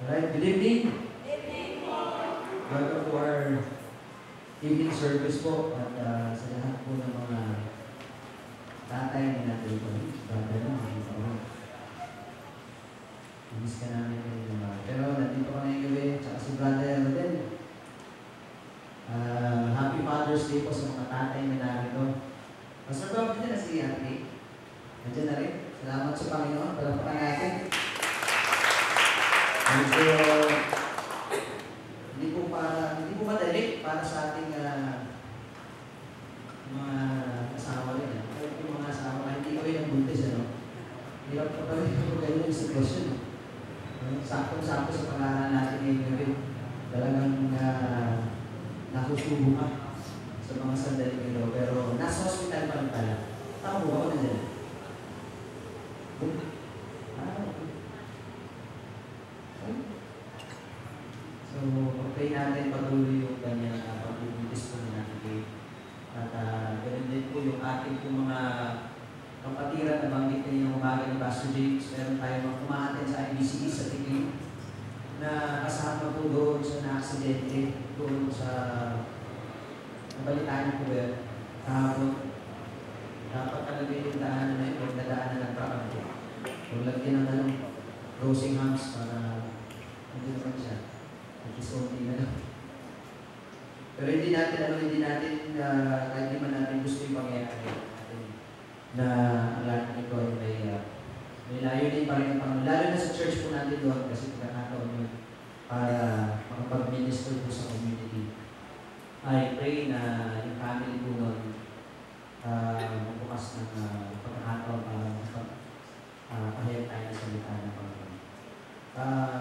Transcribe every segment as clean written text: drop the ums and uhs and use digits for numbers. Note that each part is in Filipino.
Alright, good evening. Welcome to our evening service po at sa lahat po ng mga tatay na natin ito. Brother na, miss ka namin kanina ba? Pero nandito ka ngayong gabi, tsaka si Brother Rodel. Happy Father's Day po sa mga tatay na narito. Pastor Bob, nandiyan na si Ate. Nandiyan na rin. Salamat sa Panginoon. Palapakan natin. Medyo hindi po madali para sa ating mga asawa rin. Yung mga asawa, hindi ko yung buntis, ano? Hirap pa pala yung ganyan yung sitwasyon. Sakto-sakto sa pangalan natin ngayong gabi. Talagang nasusubo ka sa mga sandali nito. Pero nasa hospital pa rin pala. Tama po ako na dyan. So, pag-pray natin patuloy yung kanyang pag-ubuntis po natin. At ganun din po yung ating po mga kapatiran na banggit na yung umaga ni Pastor James. Meron tayo kumahatin sa IBCE sa tingin na kasama po doon sa na-aksidente doon sa nabalitaan po yun. Dapat talaga yung daanan na yun, magdadaanan ng truck po. Kung lagyan ng anong Rosinghams para hindi naman siya. Nag-isolti na lang. Pero hindi natin, kahit di man natin gusto yung pangyayari na ang lahat ng ito ay may layunin pa rin ang Panginoon. Lalo na sa church po natin doon kasi pagkakataon yun para makapag-minister po sa community. I pray na yung family po noon magbukas ng pagkakataon para pahayag tayo sa salita ng Panginoon.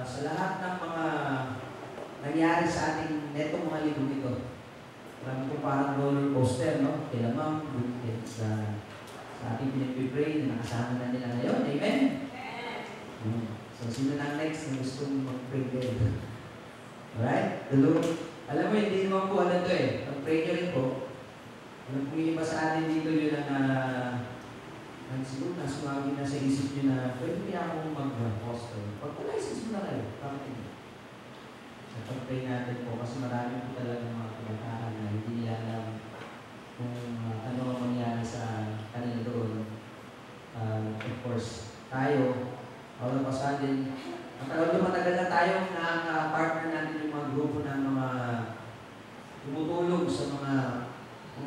Sa lahat ng mga nangyari sa ating netong mga linggo ito, marami po parang roller coaster, no? Kila ma'am, sa ating pinag-pray na nakasama na nila ngayon. Amen? So, sino na next na gusto mong mag-pray din? Alright? Alam mo, hindi naman po ano ito eh. Pag-pray nyo rin po. Alam kung iba sa atin dito yun ang siguro na sumagi na sa isip nyo na pwede kaya akong mag-apostle. Pag-license mo na kayo. Bakit hindi? Sa pag-pray natin po, kasi marami po talaga mga kabataan na hindi nila alam kung ano ang mangyari sa kanila doon. Of course, tayo, all of us din, matagal na tayo na partner natin yung mga grupo ng mga tumutulong sa mga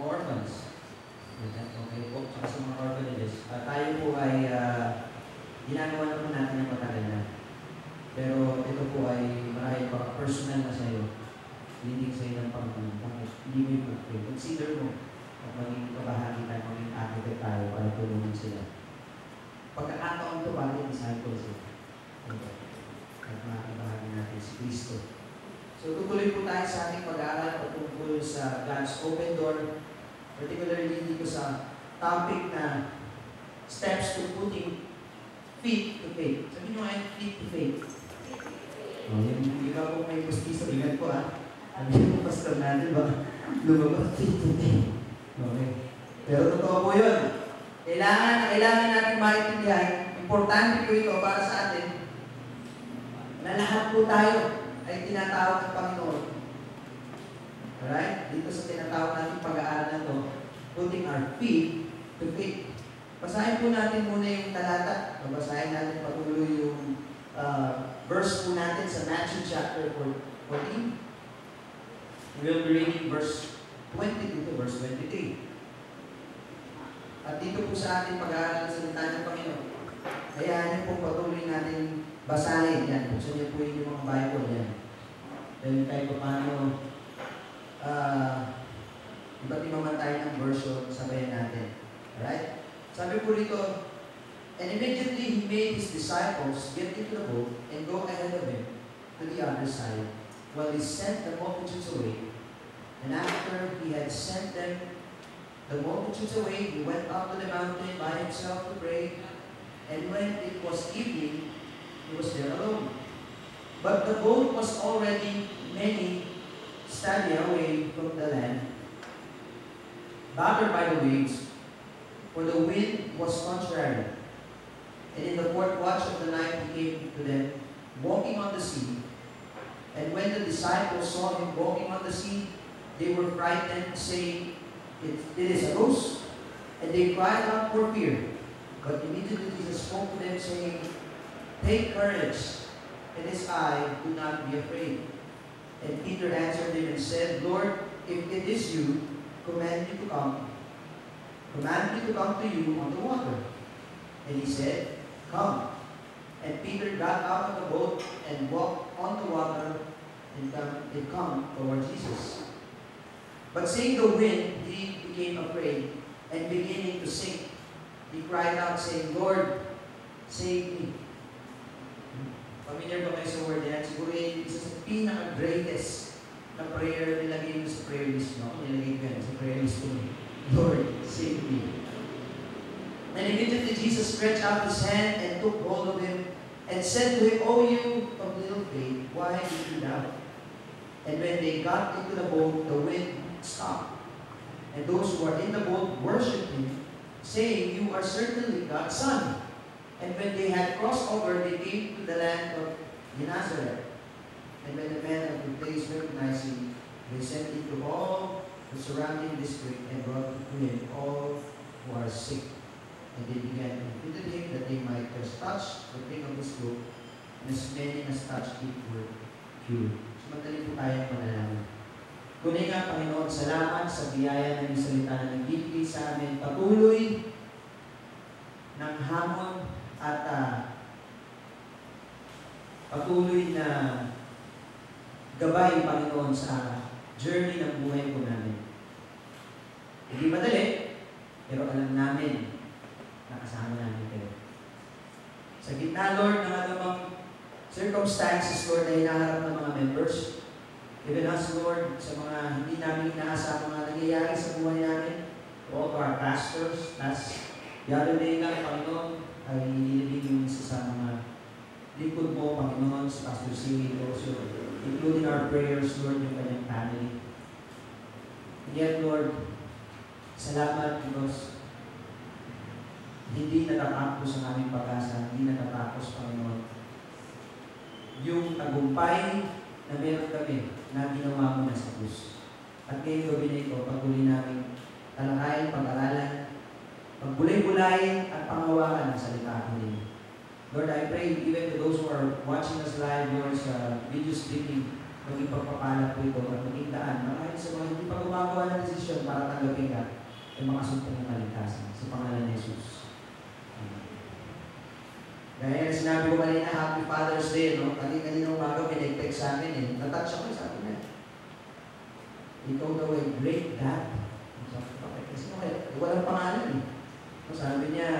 orphans. Okay po, saka sa mga orphanages. Tayo po ay ginagawa na po natin ng matagal na. Pero ito po ay marahil pa personal na sa'yo. Hindi sa'yo ng Panginoon. Bakit? Hindi mo yung pag-pray. Consider mo at maging kabahagi tayo, maging advocate tayo para tulungan sila. Pagkakataon ito para yung disciples. At makakabahagi natin si Kristo. So tutuloy po tayo sa ating pag-aaral patungkol sa God's open door. Particularly dito sa topic na steps to putting faith to faith. Sabi nyo ay faith to faith. Yung iba po may gusti sa ingat po Sabi nyo pastor natin ba? Lumabas faith to faith. Okay. Pero totoo po yun. Kailangan natin maintindihan. Importante po ito para sa atin na lahat po tayo ay tinatawag ng Panginoon. Alright? Dito sa tinatawag natin pag-aaral na ito, putting our faith to faith. Basahin po natin muna yung talata. Basahin natin patuloy yung verse po natin sa Matthew chapter 14. We'll be reading verse 22 to verse 23. At dito po sa ating pag-aaral ng salita ng Panginoon, hayaan niyo po patuloy natin basahin yan. Buksan niyo po yung mga Bible yan. Dahil kahit pa paano, iba't iba man tayo ng version, sabayan natin. Alright? Sabi po rito, and immediately he made his disciples get into the boat and go ahead of him to the other side, while he sent the multitudes away. And after he had sent them, the multitudes away, he went up to the mountain by himself to pray. And when it was evening, he was there alone. But the boat was already many stadia away from the land, battered by the waves, for the wind was contrary. And in the fourth watch of the night he came to them, walking on the sea, And when the disciples saw him walking on the sea, they were frightened, saying, it is a ghost. And they cried out for fear. But immediately Jesus spoke to them, saying, take courage, it is I, do not be afraid. And Peter answered him and said, Lord, if it is you, command me to come to you on the water. And he said, come. And Peter got out of the boat and walked on the water and come toward Jesus. But seeing the wind, he became afraid, and beginning to sink, he cried out, saying, Lord, save me. Familiar ba kayo sa word yan? Siguro yung isa sa pinaka-greatest na prayer nilagay mo sa prayer list, no? Nilagay ko yan sa prayer list ko. Lord, save me. And immediately Jesus stretched out his hand and took hold of him and said to him, O you of little faith, why did you doubt? And when they got into the boat, the wind stopped. And those who were in the boat worshipped him, saying, You are certainly God's Son. And when they had crossed over, they came to the land of Gennesaret. And when the men of the place recognized him, they sent into all the surrounding district and brought to him all who are sick. And they began to entreat him that they might just touch the brim of his cloak, and as many as touched it were cured. So madali po tayong manalangin. Tunay nga, Panginoon, salamat sa biyaya ng salita na nagbibigay sa amin. Patuloy ng hamon at patuloy na gabay, Panginoon, sa journey ng buhay po namin. Hindi madali, pero alam namin na kasama namin kayo. Sa gitna, Lord, ng anumang circumstances, Lord, na hinaharap ng mga members, even us, Lord, sa mga hindi namin inaasa, mga nangyayari sa buhay namin, to all of our pastors, last the other day lang, Panginoon, ay nilibig yung isa sa mga likod mo, Panginoon, si Pastor C. also, including our prayers, Lord, yung kanyang family. And yet, Lord, salamat, Diyos, hindi natatapos ang aming pag-asa, hindi natatapos, Panginoon. Yung tagumpay na meron kami na ginawa mo na sa krus. At ngayong gabi na ito, pagpuli namin talakayin, pag-aralan, pagbulay-bulayin at pangawakan ng salita ko ninyo. Lord, I pray even to those who are watching us live, Lord, sa video streaming, maging pagpapala po ito at maging daan. Marahil sa mga hindi pa gumagawa ng desisyon para tanggapin ka ay makasumpong ng kaligtasan. Sa pangalan ni Jesus. Gaya na sinabi ko kanina, Happy Father's Day, no? Kanina umaga, pinag-text sa akin, eh. Natouch ako, sabi niya. Ikaw daw ay great dad. Kasi walang pangalan, eh. Sabi niya,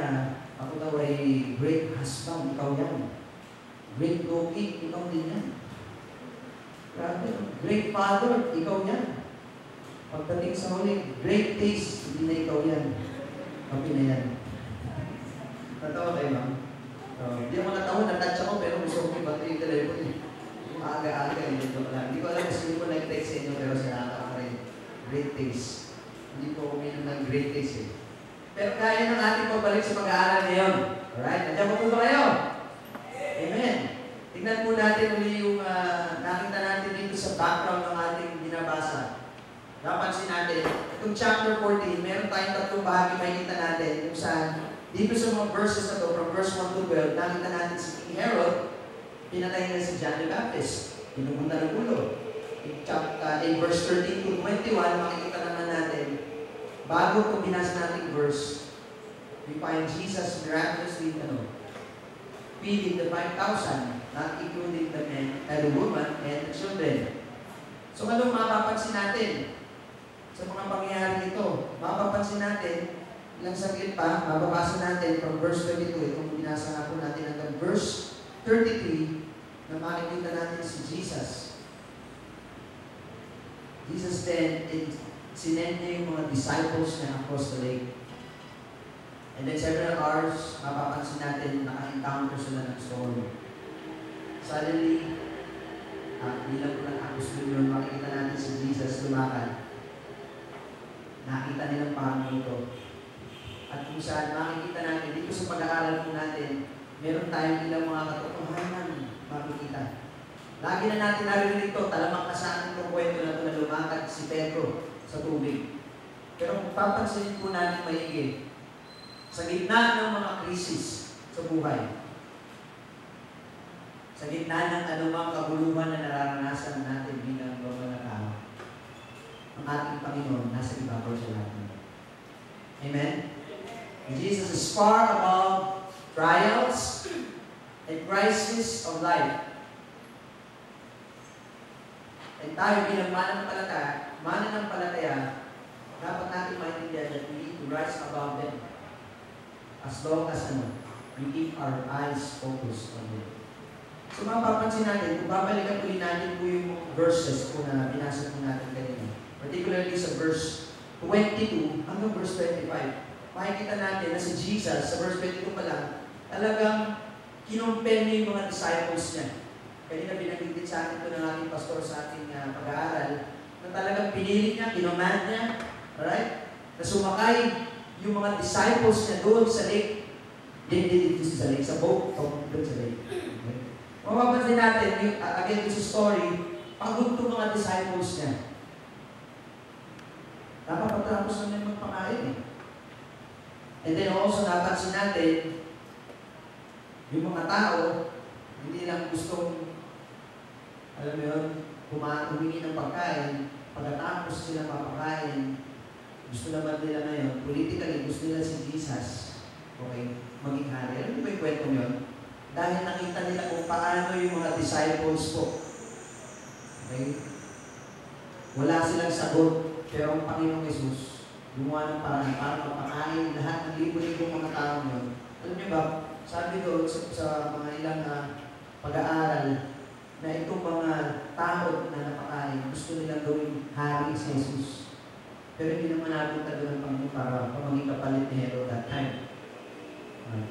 ako daw ay great husband, ikaw yan. Great cooking, ikaw din yan. Grabe, great father, ikaw yan. Pagdating sa huli, great taste, hindi na ikaw yan. Kapi na yan. Natawa kayo, ma'am? Hindi ako natawa, natouch ako, pero gusto ko yung battery yung telephone. Aga-aga, hindi ko alam. Hindi ko alam kung hindi ko nag-text sa inyo, pero sinaka ko rin. Great taste. Hindi ko uminom ng great taste, eh. Pero kaya ng ating pagbalik sa pag-aaral ngayon. Alright? Nandiyan po ba kayo? Amen. Tignan po natin uli yung nakita natin dito sa background ng ating binabasa. Napansin natin, itong chapter 14, meron tayong tatlong bahagi makikita natin kung saan dito sa mga verses na to, from verse 1 to 12, nakita natin si King Herod, pinatay na si John the Baptist. Pinupunta ng ulo. In verse 13 to 21, makikita naman natin, bago kung binasa natin verse, we find Jesus miraculously feeding the 5,000, not including the men, the woman, and the children. So anong mapapansin natin sa mga pangyayari nito? Mapapansin natin, ilang saglit pa, mababasa natin from verse 22, itong binasa nga po natin hanggang verse 33, na makikita natin si Jesus. Jesus then, sinend niya yung mga disciples niya across the lake. And then several hours, mapapansin natin, naka-encounter sila ng storm. Suddenly, bilang ko nakakos yun, makikita natin si Jesus lumakad. Nakita nilang paano ito. At kung saan makikita natin, dito sa pag-aaral po natin, meron tayong ilang mga katotohanan makikita. Lagi na natin narinig ito, talamak na sa atin itong kwento na ito na lumakad si Pedro sa tubig. Pero kung papansinin po natin maigi, sa gitna ng mga krisis sa buhay, sa gitna ng anumang kabuluhan na nararanasan natin bilang mga tao, ang ating Panginoon nasa ibabaw sa lahat. Amen? Jesus is far above trials and crises of life. And tayo bilang mananampalataya, dapat natin maintindihan that we need to rise above them as long as we keep our eyes focused on them. So mapapansin natin, kung babalikan ulit natin po yung verses po na binasa po natin kanina, particularly sa verse 22 hanggang verse 25, makikita natin na si Jesus, sa verse 22 pa lang, talagang kinumpel niya yung mga disciples niya. Kanina binanggit din sa atin ito ng ating pastor sa ating pag-aaral, na talagang pinilit niya, kinommand niya, alright? Na sumakay yung mga disciples niya doon sa lake. Dito sa lake, sa boat, doon sa lake. Okay? Mapapansin natin, again, this story, pagod itong mga disciples niya. Dapat patapos na niya magpakain eh. And then also, napansin natin, yung mga tao, hindi lang gustong, alam mo yun, humingi ng pagkain, pagkatapos sila mapakain, gusto naman nila ngayon, politically, gusto nila si Jesus, okay, maging hari. Alam mo ba yung kwento yun? Dahil nakita nila kung paano yung mga disciples po. Okay? Wala silang sagot, pero ang Panginoong Jesus, gumawa ng paraan para mapakain lahat ng libo-libong mga tao yun. Alam niyo ba, sabi doon sa mga ilang pag-aaral, na itong mga tao na napakain, gusto nilang gawing hari si Jesus. Pero hindi naman natin doon ng Panginoon para maging kapalit ni Herod that time.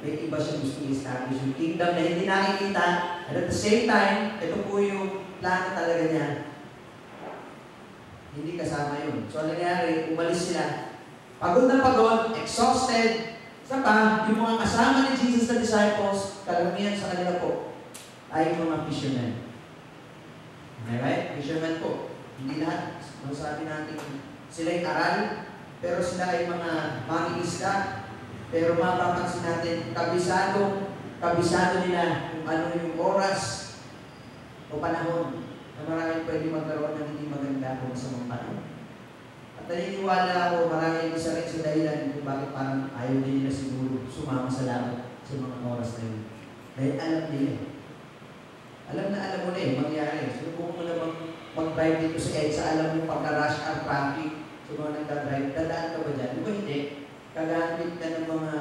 May iba siya gusto i-establish yung kingdom na hindi nakikita. And at the same time, ito po yung plano talaga niya. Hindi kasama yun. So, nangyari, umalis sila. Pagod na pagod, exhausted. Isa pa, yung mga kasama ni Jesus na disciples, karamihan sa kanila po, ay mga fishermen. Alright? Fishermen po. Hindi lahat. Sabi natin, sila ay aral, pero sila ay mga mangingisda. Pero mapapansin natin, kabisado nila kung ano yung oras o panahon na maraming pwede magkaroon ng hindi maganda kung sa mga panahon. At naniniwala ako, maraming isa rin sa dahilan kung bakit parang ayaw din nila siguro sumama sa lahat sa mga oras na yun. Dahil alam nila. Alam mo na mangyari. So kung mo na mag-drive dito sa EDSA, alam mo pagka-rush hour traffic, sa mga nagda-drive, dadaan ka ba dyan? Di ba hindi? Kagamit ka ng mga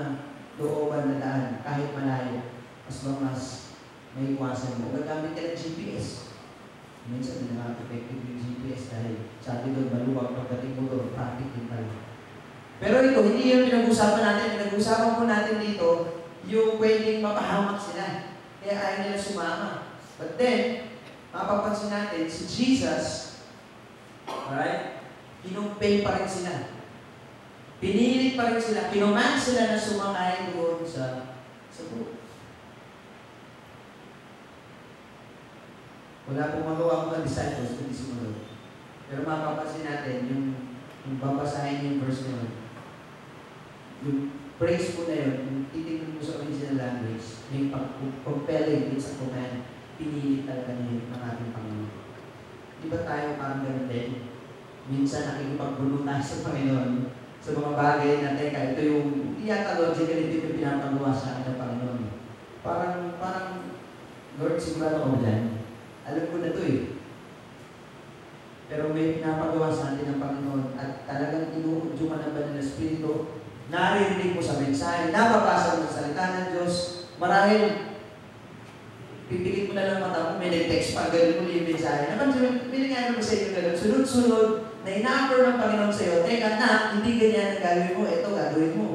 looban na daan, kahit malayo, as long as may iwasan mo. Gagamit ka ng GPS. Minsan, hindi nakaka-effective yung GPS dahil sabi doon, maluwag pagdating mo doon, traffic din pala. Pero ito, hindi yung pinag-usapan natin. Pinag-usapan po natin dito, yung pwedeng mapahamak sila. Kaya ayaw nila sumama. But then, mapapansin natin, si Jesus, alright, kinumpay pa rin sila. Pinilit pa rin sila. Kinuman sila na sumakay doon sa boat. Wala pong magawa mga disciples kundi sumunod. Pero mapapansin natin, yung babasahin yung verse na yun, yung praise po na yun, yung titignan mo sa original language, may compelling din sa command, pinilit talaga niya ng ating Panginoon. Di ba tayo parang ganun din? Minsan nakikipagbulo tayo sa Panginoon sa mga bagay na, teka, ito yung, hindi yata logically dito pinapagawa sa akin ng Panginoon. Parang, Lord, sigurado ko dyan. Alam ko na ito eh. Pero may pinapagawa sa atin ng Panginoon at talagang inuudyuman ng Banal na Espiritu, naririnig mo sa mensahe, nababasa mo sa salita ng Diyos, marahil pipikit mo na lang mata mo, may nag-text pa, gano'n mo yung mensahe. Naman, pinigyan mo sa inyo gano'n, sunod-sunod, na ina-offer ng Panginoon sa iyo, teka na, hindi ganyan ang gagawin mo, ito gagawin mo.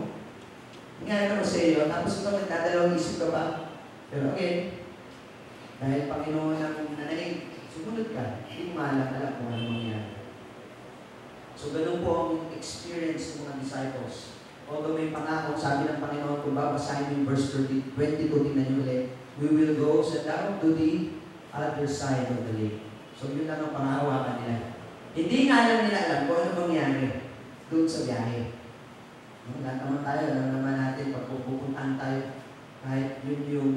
Pinigyan mo sa iyo, tapos ito nagdadalawang isip ka pa. Pero again, dahil Panginoon ang nanalig, sumunod ka, hindi mo alam kung ano mangyari. So gano'n po ang experience ng mga disciples. Although may pangako, sabi ng Panginoon, kung babasahin yung verse 22, tingnan nyo ulit, we will go sa down to the other side of the lake. So yun lang ang pangahawakan nila. Hindi nga lang nila alam kung ano mangyari doon sa biyahe. Lahat naman tayo, alam naman natin pag pupuntahan tayo, kahit yun yung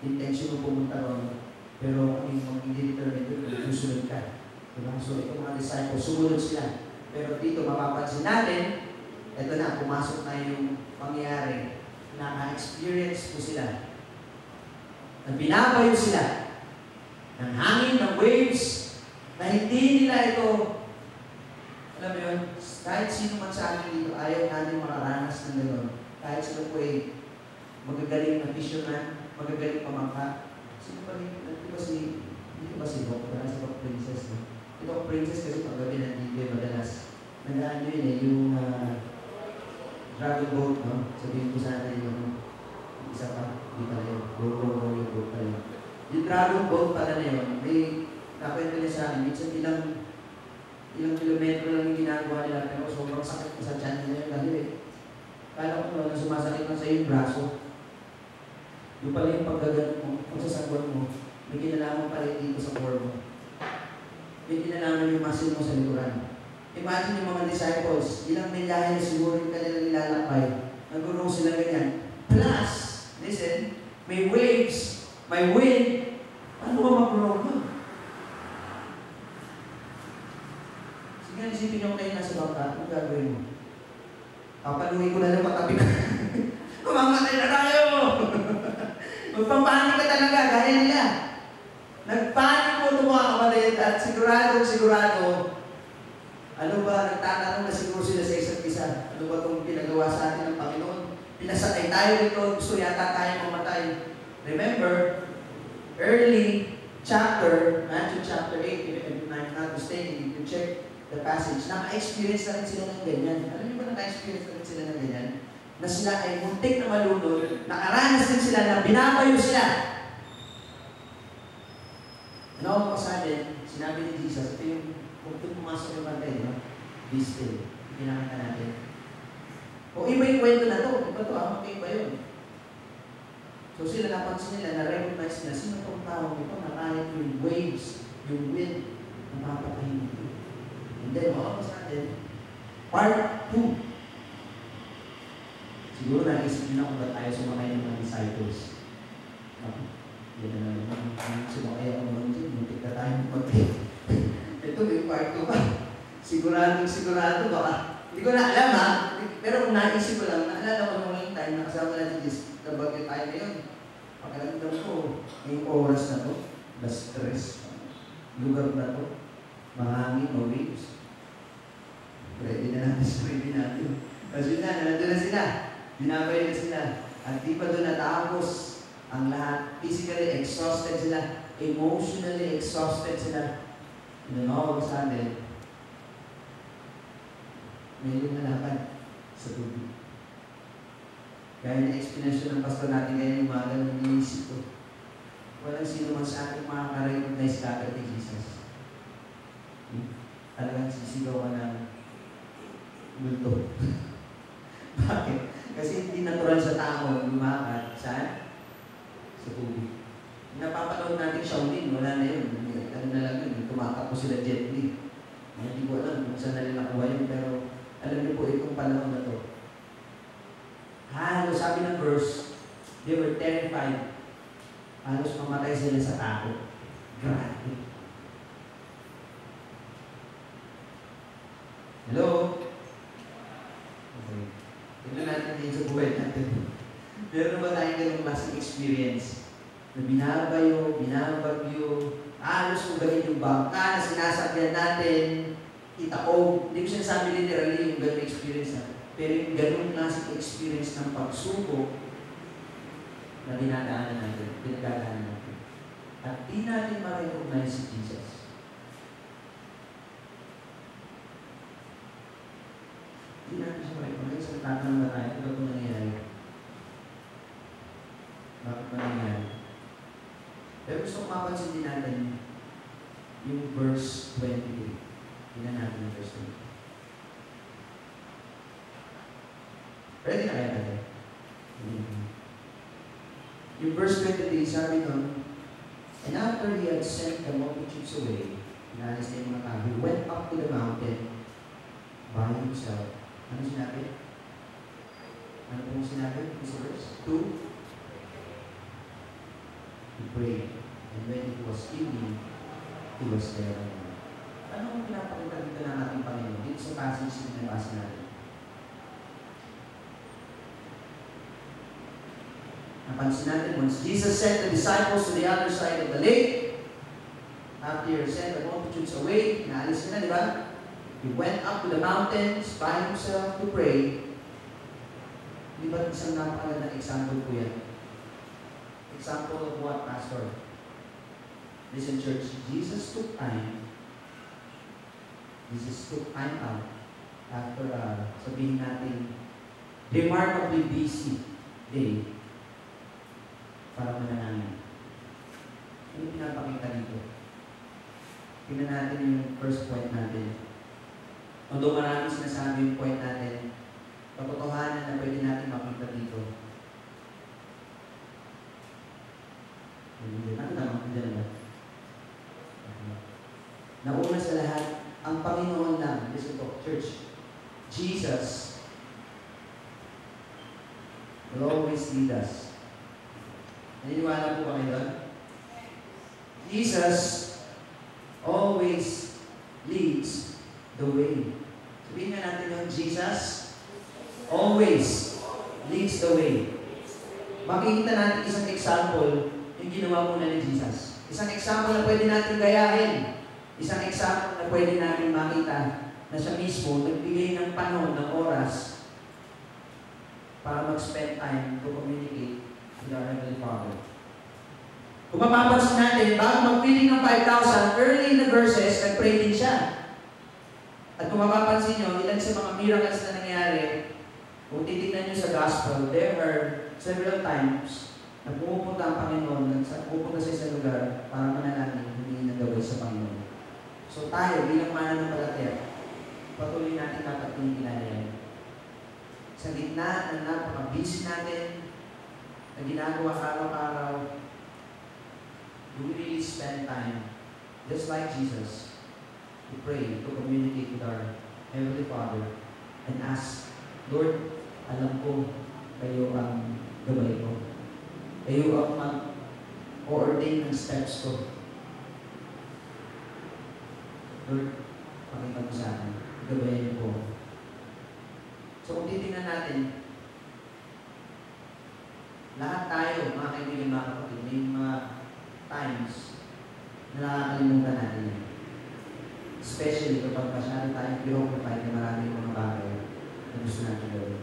intention mo pumunta ron, pero kung hindi determined doon, susunod ka. Diba? So itong mga disciples, sumunod sila. Pero dito mapapansin natin, ito na, pumasok na yung pangyayari. Naka-experience po sila. Na binabayo sila ng hangin, ng waves, na hindi nila ito, alam mo yun, kahit sino man sa akin dito, ayaw natin makaranas ng gano'n. Kahit sila po ay magagaling na fisherman, magagaling pamangka. Sino ba rin? Dito ba si Doc? Wala si Doc Princess. No? Si Doc Princess kasi paggabi nandito madalas. Nandaan yun yung dragon boat, no? Sabihin ko sana yung isa pa, hindi pala yun. Go yung boat pala yun. Yung dragon boat pala na yun, may nakwento niya sa akin, minsan ilang kilometro lang yung ginagawa nila, pero sobrang sakit ko sa tiyan nila yung dali eh. Kala ko na sumasakit na sa yung braso. Yung pala yung paggagan mo, kung sasagwan mo, may kinalaman pala dito sa core mo. May kinalaman yung muscle mo sa likuran. Imagine yung mga disciples, ilang milyahe na siguro yung kanilang nilalakbay. Nagurong sila ganyan. Plus, listen, may waves, may wind. Ano ba magurong mo? Sige, isipin nyo kayo nasa bangka, ano gagawin mo? Papaluhin ko na lang patabi ka. Kumamatay na tayo! Magpapanik ka talaga, gaya nila. Nagpanik mo ito mga kapatid at sigurado, ano ba, nagtatanong na siguro sila sa isa't isa. Ano ba itong pinagawa sa atin ng Panginoon? Pinasakay tayo dito, gusto yata tayo mamatay. Remember, early chapter, Matthew chapter 8, if I'm not mistaken, you can check the passage. Naka-experience na rin sila ng ganyan. Alam niyo ba naka-experience na rin sila ng ganyan? Na sila ay muntik na malunod, nakaranas din sila na binabayo sila. And all of a sudden, sinabi ni Jesus, ito yung kung pumasok yung bantay, no? Be still. Pinakita natin. O iba yung kwento na to. Iba to, iba yun. So sila napansin nila, na-recognize nila, sino itong tao ito? Nakayat yung waves, yung wind, napapatayin ito. And then all of a sudden, part 2. Siguro naisip nila kung ba't tayo sumakay ng mga disciples. Yan na naman, sumakay ako naman dyan, muntik na tayo mag-take. Ito, may part 2 pa. Sigurado, baka. Hindi ko na alam ha, pero kung naisip ko lang, naalala ko nung ngayong time, nakasama natin Diyos, kabagay tayo ngayon. Pagkalamdam ko, ngayong oras na to, stress, lugar na to, mahangin, waves. Ready na natin sa ready natin. Kasi nandun na sila. Binabay na sila. At di pa doon natapos ang lahat. Physically exhausted sila. Emotionally exhausted sila. And then all of a sudden, may lumalakad sa tubig. Gaya na explanation ng pastor natin ngayon umaga nung iniisip ko. Walang sino man sa ating makaka-recognize kagad ni Jesus. Talagang sisigaw ka ng multo. Bakit? Kasi hindi natural sa tao lumakad sa tubig. Napapanood natin Shaolin, wala na yun. Ano na lang yun, tumatakbo sila jet li. Hindi ko alam kung saan na rin nakuha yun, pero alam niyo po itong panahon na to. Halos, sabi ng verse, they were terrified. Halos mamatay sila sa takot. Grabe. Hello? Okay. Tignan natin din sa buhay natin. Meron ba tayong ganong klaseng experience? Na binabayo, binabagyo, halos magaling yung bangka na sinasakyan natin, itaog. Hindi ko sinasabi literally yung ganong experience natin. Pero yung ganong klaseng experience ng pagsubok na dinadaanan natin. At di natin ma-recognize si Jesus. Di natin siya ma-recognize. Ang tatanong na tayo, ano ba nangyayari? Bakit ba nangyayari? Pero gusto kong mapansin din natin yung verse 23. Tingnan natin yung verse 23. Ready na kaya natin? Yung verse 23, sabi nun, And after he had sent the multitudes away, inalis niya yung mga tao, he went up to the mountain by himself. Ano sinabi? Ano pong sinabi? This verse? To pray. And when it was evening, he was there alone. Ano ang pinapakita dito ng ating Panginoon? Dito sa passage na nabasa natin. Napansin natin, once Jesus sent the disciples to the other side of the lake, after he sent the multitudes away, naalis niya na, di ba? He went up to the mountains by himself to pray. Di ba isang napakagandang example po yan? Example of what, Pastor? Listen, church, Jesus took time out after, sabihin natin, remarkably busy day para manalangin. Ano pinapakita dito? Tingnan natin yung first point natin. Although maraming sinasabi yung point natin, katotohanan na pwede natin makita dito. Nauna sa lahat, ang Panginoon lang, listen to, church, Jesus will always lead us. Naniniwala po kami doon? Jesus always leads the way. Sabihin nga natin yung Jesus always leads the way. Makikita natin isang example yung ginawa muna ni Jesus. Isang example na pwede natin gayahin. Isang example na pwede natin makita na siya mismo nagbigay ng panahon, ng oras para mag-spend time to communicate with our Heavenly Father. Kung mapapansin natin, bago mag-feeding ng 5,000, early in the verses, nag-pray din siya. At kung mapapansin nyo, ilan sa mga miracles na nangyari, kung titignan nyo sa Gospel, there are several times na pumupunta ang Panginoon, pupunta sa isang lugar para manalangin, hindi ng gawin sa Panginoon. So tayo, bilang mananampalataya, patuloy natin dapat kinikilala yan. Sa gitna ng napaka-busy natin, na ginagawa araw-araw, we really spend time, just like Jesus, to pray, to communicate with our Heavenly Father, and ask, Lord, alam ko, kayo ang gabay ko. Kayo ang mag-ordain ng steps ko. Lord, pakita mo sa akin, gabayan ko. So kung titingnan natin, lahat tayo, mga kaibigan, mga kapatid, may mga times na nakakalimutan natin yan. Especially kapag masyado tayong preoccupied na maraming mga bagay na gusto natin gawin.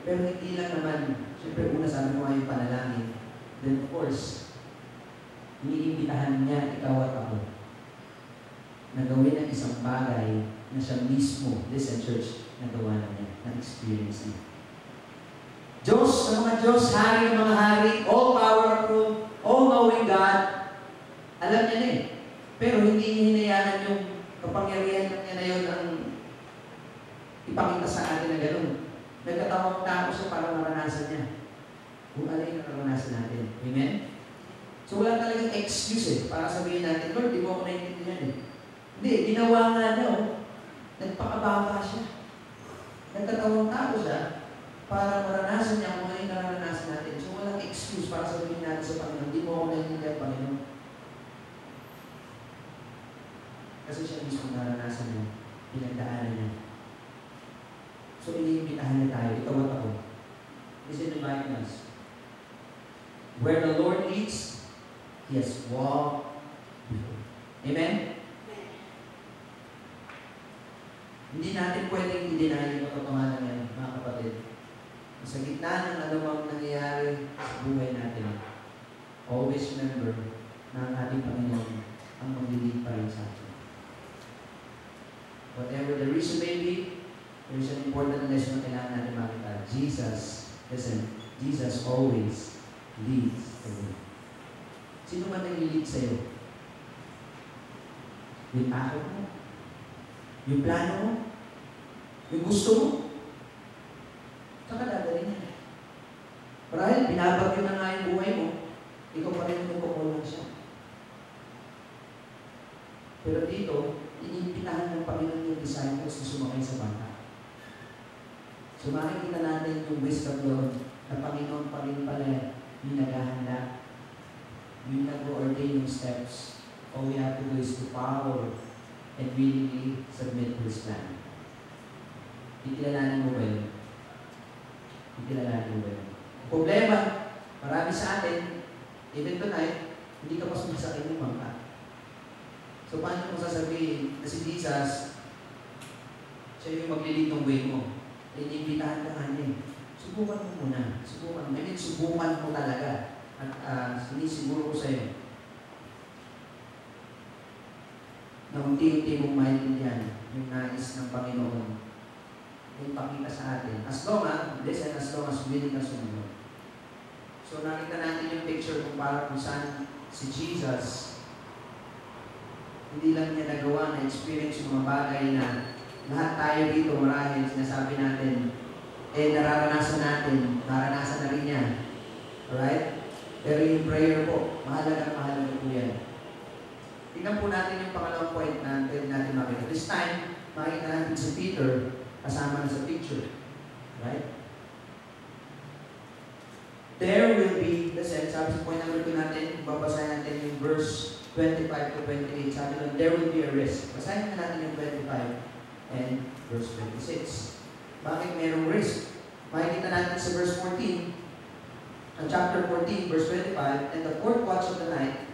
Pero hindi lang naman, siyempre una sabi mo nga yung panalangin, then of course, iniimbitahan niya ikaw at ako na gawin ang isang bagay na siya mismo, listen church, nagawa na niya, na-experience niya. Diyos, sa mga Diyos, hari ng mga hari, all-powerful, all-knowing God, alam niya na eh. Pero hindi niya hinayaan yung kapangyarihan niya na yun ang ipakita sa atin na gano'n. Nagkatawang tao siya para maranasan niya. Kung ano yung naranasan natin. Amen? So wala talagang excuse eh, para sabihin natin, Lord, di mo ako naiintindihan eh. Hindi, ginawa nga daw, nagpakababa siya. Nagkatawang tao siya para maranasan niya kung ano yung naranasan natin. So walang excuse para sabihin natin sa Panginoon, di mo ako naiintindihan, Panginoon. Kasi siya mismo naranasan niya, pinagdaanan niya. So iniimbitahan niya tayo, ikaw at ako. Is it inviting us? Where the Lord leads, He has walked before. Amen? Hindi natin pwedeng i-deny yung katotohanan ngayon, mga kapatid. Sa gitna ng anumang nangyayari sa buhay natin, always remember na ang ating Panginoon ang maglilid pa rin sa atin. Whatever the reason may be, there is an important lesson na kailangan natin makita. Jesus, listen, Jesus always leads the way. Sino man nag-lead sa'yo? Yung takot mo? Yung plano mo? Yung gusto mo? Saka dadalhin niya. Marahil, binabagyo na nga yung buhay mo, ikaw pa rin magkukulang siya. Pero dito, iniimbitahan ng Panginoon yung disciples na sumakay sa bangka. So makikita natin yung wisdom doon na Panginoon pa rin pala yung naghahanda, yung nag-ordain yung steps. All we have to do is to follow and willingly submit to His plan. Ikilalanin mo ba yun? Ikilalanin mo ba yun? Problema, marami sa atin, even tonight, hindi ka pa sumasakay ng bangka. So paano mo sasabihin na si Jesus, siya yung maglilid ng way mo? Iniimbitahan ka kanya. Subukan mo muna. Subukan mo. Subukan mo talaga. At sinisiguro ko sa'yo na unti-unti mong maintindihan yung nais ng Panginoon. Yung pakita sa atin. As long as willing ka sumunod. So nakita natin yung picture kung para kung saan si Jesus, hindi lang niya nagawa na experience yung mga bagay na lahat tayo dito marahil sinasabi natin, nararanasan na rin yan. Alright? Pero yung prayer po, mahalaga po yan. Tingnan po natin yung pangalawang point na pwede natin makita. This time, makita natin si Peter kasama na sa picture. Right? There will be, sabi sa point number 2 natin, babasahin natin yung verse 25 to 28. Sabi lang, there will be a risk. Basahin na natin yung 25 and verse 26. Bakit mayroong risk? Makikita natin sa verse 14, chapter 14, verse 25, and the fourth watch of the night,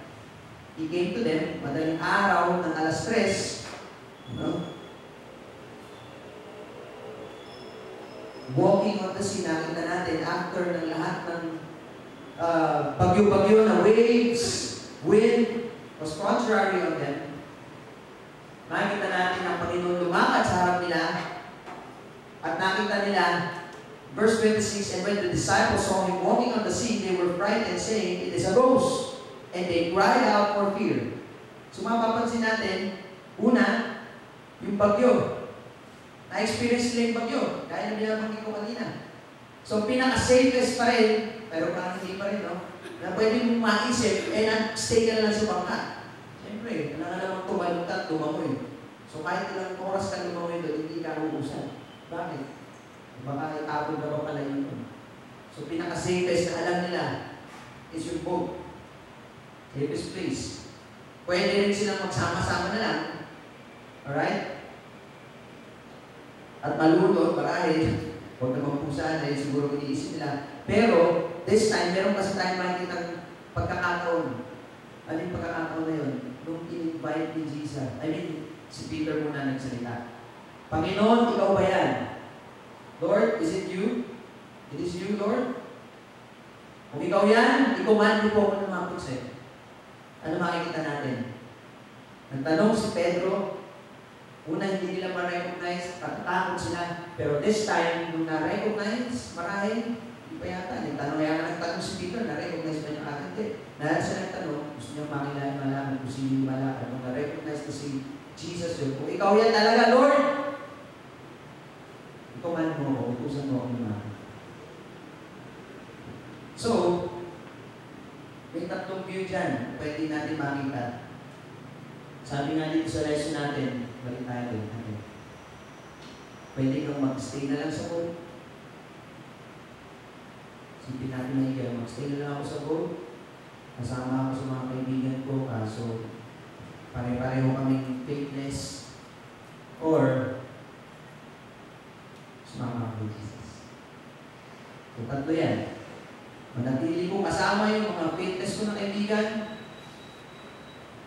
he came to them, madaling araw ng alas 3, walking on the sea, nakita natin, after ng lahat ng bagyo-bagyo na waves, wind, was contrary on them, makikita natin ang Panginoon lumakad sa harap nila at nakita nila, verse 26, and when the disciples saw Him walking on the sea, they were frightened, saying, it is a ghost. And they cried out for fear. So mapapansin natin, una, yung bagyo. Na-experience nila yung bagyo. Kaya na binabanggit ko kanina. So pinaka-safest pa rin, pero parang hindi pa rin, no? Na pwede mong maisip, stay ka na lang sa bangka. Siyempre, kailangan namang tumalog at lumangoy. So kahit ilang oras ka lumangoy doon, hindi ka uusan. Bakit? Baka itabog na ba pala yun? So pinaka-safest na alam nila is yung boat. Safest place. Pwede rin silang magsama-sama na lang. Alright? At malulot, marahil, huwag naman po sana, siguro iniisip nila. Pero, this time, meron kasi tayong makikita pagkakataon. Ano yung pagkakataon na yun? Nung in-invite ni Jesus, si Peter muna nagsalita. Panginoon, ikaw ba yan? Lord, is it you? It is you, Lord? Kung ikaw yan, i-command mo po ako na lumapit sa'yo. Ano makikita natin? Nagtanong si Pedro, una hindi nila ma-recognize, tatakot sila. Pero this time, nung na-recognize, marahil, hindi pa yata. Nagtanong si Peter, na-recognize ba niya agad? Dahil siya nagtanong, gusto niya malaman kung sino yung malakad. Nung na-recognize ko si Jesus yun, kung ikaw yan talaga, Lord, ikuman mo ako, utusan mo ako naman. So, may tatlong view dyan, pwede natin makita. Sabi nga dito sa lesson natin, balik tayo din. Okay. Pwede kang mag-stay na lang sa boat. Sipin natin na ikaw, mag-stay na lang ako sa boat. Kasama ako sa mga kaibigan ko, kaso pare-pareho kaming fitness. Or, sumama ako Jesus. So, tatlo yan. Manatili ko kasama yung mga fitness ko na kaibigan.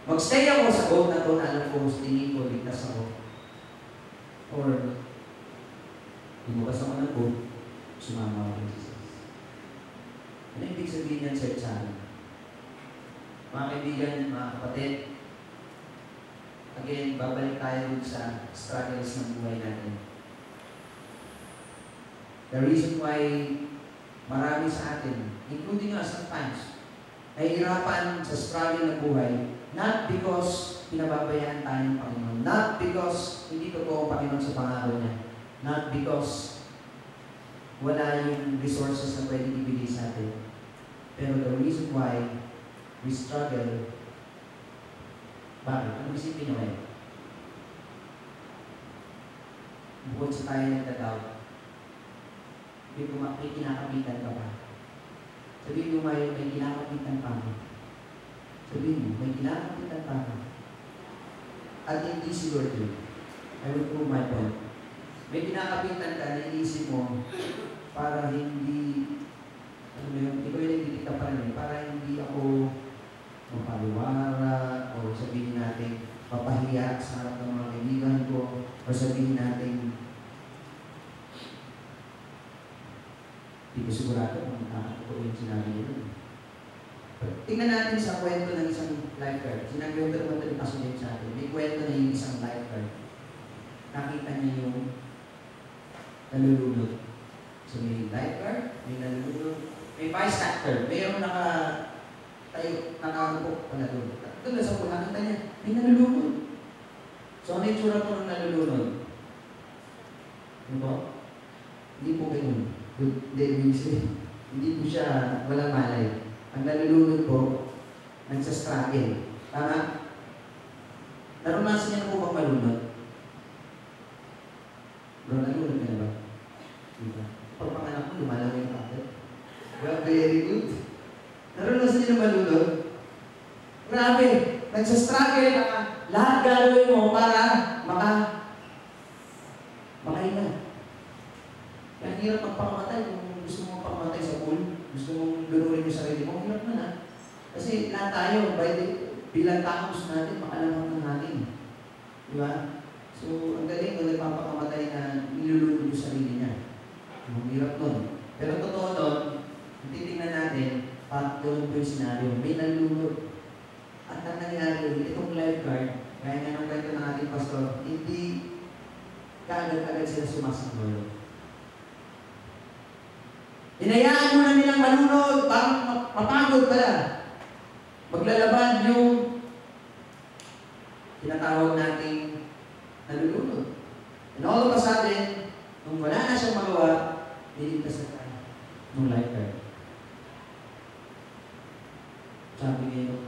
Mag-stay ako sa boat na to na alam ko, tingin ko, ligtas ako. Or, imukas ako ng boat, sumama ako kay Jesus. Ano yung ibig sabihin yan sa amin? Mga kaibigan, mga kapatid, again, babalik tayo sa struggles ng buhay natin. The reason why marami sa atin, including us sometimes, ay hirapan sa struggle ng buhay, not because pinababayaan tayo ng Panginoon, not because hindi totoo ang Panginoon sa pangako niya, not because wala yung resources na pwedeng ibigay sa atin. Pero the reason why we struggle Bakit? Ano isipin nyo kayo? Bukod sa tayo nagdadaw, may kinakapitan ka ba? Sabihin mo ngayon, may kinakapitan pa ako. Sabihin mo, may kinakapitan pa ako. At hindi si Lord yun. I will prove my point. May kinakapitan ka na iisip mo para hindi, ano yun, ikaw yung nagdidikta pa rin, para hindi ako mapaliwara o sabihin natin, papahiya sa harap ng mga kaibigan ko o sabihin natin, hindi ko sigurado kung nakakatawa yung sinabi nila. Tingnan natin sa kwento ng isang lifeguard. Sinabi ko naman ito yung kasunod sa atin. May kwento na yung isang lifeguard. Nakita niya yung nalulunod. So may lifeguard, may nalulunod, may bystander, mayroong nakakupok pala doon. Doon na sa pulang, nakita niya, may nalulunod. So ano yung tsura po ng nalulunod? Ano po? Hindi po ganun. Hindi po siya walang malay. Ang nalulunod po, nagsastruggle. Tama? Naranasan niya na po bang malunod? Bro, nalunod ka na ba? Diba? Pag panganak mo, lumalaw yung kapit. Well, very good. Naranasan niya na malunod? Grabe! Nagsastruggle ka. Lahat gagawin mo para makahinga. Kaya hirap magpakamatay kung gusto mo magpakamatay sa pool, gusto mong lunurin yung sarili mo, hirap na na. Kasi lahat tayo, bilang tao gusto natin, makalamang na natin. Di ba? So, ang galing kung nagpapakamatay na nilulunod yung sarili niya. Ang hirap nun. Pero totoo nun, titingnan natin, doon po yung senaryo, may nalulunod. At ang nangyari, itong lifeguard, kaya nga nung kwento ng ating pastor, hindi kaagad-agad sila sumasanggol. Hinayaan mo na nilang malunod, parang mapagod pala. Maglalaban yung tinatawag nating nalulunod. And all of a sudden, nung wala na siyang magawa, niligtas na tayo ng lifeguard. Sabi niya yung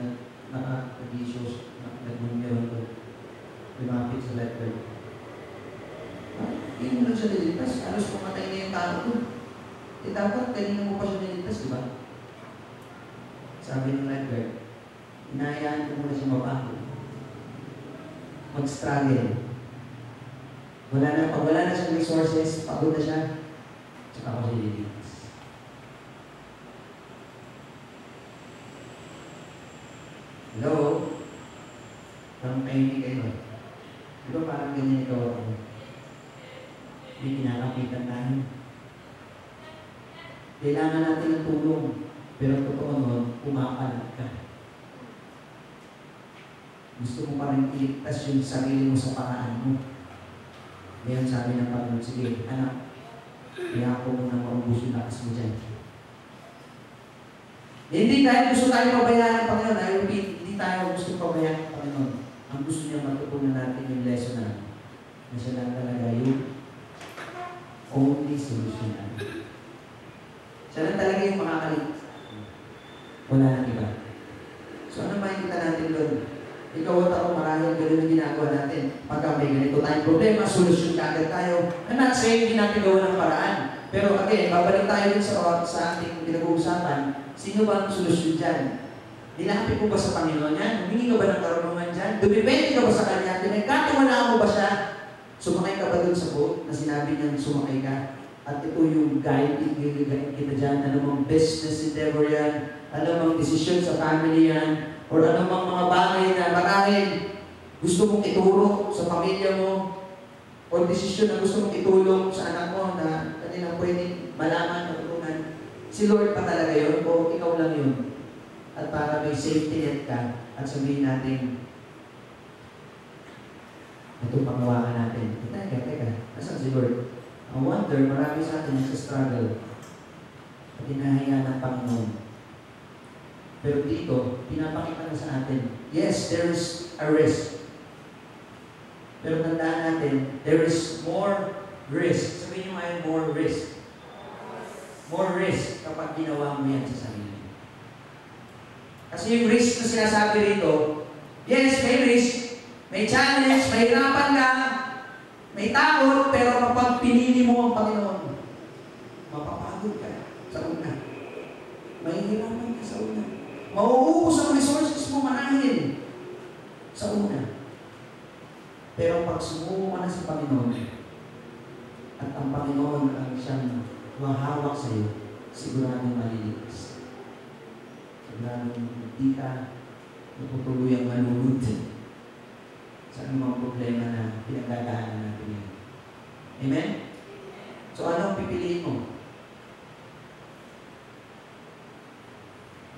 naka-issues, nag-numero ko, lumapit sa lifeguard. Hindi mo lang siya niligtas, halos pumatay na yung tao ko. Dapat kanina mo pa siya niligtas, di ba? Sabi ng lifeguard, inahayaan ko muna siya mabago. Mag-struggle. Pag wala na siyang resources, pagod na siya, tsaka ako siya niligtas. Hello? Parang kayo kayo. Di ba parang ganyan ikaw ako? May kinakapitan tayo. Kailangan natin ng tulong. Pero totoo nun, umapalag ka. Gusto mo pa rin iligtas yung sarili mo sa paraan mo. Ngayon sabi ng Panginoon, sige, anak, kaya ko muna maubos yung lakas mo dyan. Hindi dahil gusto tayo pabayaan ng Panginoon, hindi tayo gusto pabayaan ng Panginoon. Ang gusto niya matutunan natin yung lesson na siya lang talaga yung only solution natin. Siya lang talaga yung makakalit. Wala nang iba. So ano makikita natin doon? Ikaw at ako marahil ganun yung ginagawa natin. Pagka may ganito tayong problema, solusyon kagad tayo. I'm not saying hindi natin gawa ng paraan. Pero again, babalik tayo din sa ating pinag-uusapan. Sino ba ang solusyon dyan? Nilapit mo ba sa Panginoon yan? Humingi ka ba ng karunungan dyan? Dumipende ka ba sa Kanya? Pinagkatiwalaan mo ba siya? Sumakay ka ba doon sa boat na sinabi niya sumakay ka? At ito yung guide kita dyan. Anumang business endeavor yan, anumang desisyon sa family yan, or anumang mga bagay na marahil gusto mong ituro sa pamilya mo, o desisyon na gusto mong itulong sa anak mo na kanilang pwedeng malaman, matutunan. Si Lord pa talaga yun, o ikaw lang yun. At para may safety net ka, at sabihin natin, ito pangawakan natin. Teka, asan si Lord? I wonder, marami sa atin sa struggle at hinahayaan ng Panginoon. Pero dito, pinapakita na sa atin, yes, there is a risk. Pero tandaan natin, there is more risk. Sabihin nyo ngayon, more risk. More risk kapag ginawa mo yan sa sarili. Kasi yung risk na sinasabi rito, yes, may risk, May challenge, may hirapan ka, may takot, pero kapag pinili mo ang Panginoon, mapapagod ka sa una. May hirapan ka sa una. Mauubos ang resources mo manahin sa una. Pero pag sumuko ka na sa Panginoon, at ang Panginoon ang siyang mahawak sa iyo, siguradong maliligtas. Siguradong hindi ka naputuluyang malulod sa anumang problema na pinagdadaanan natin yun. Amen? So, ano ang pipiliin mo?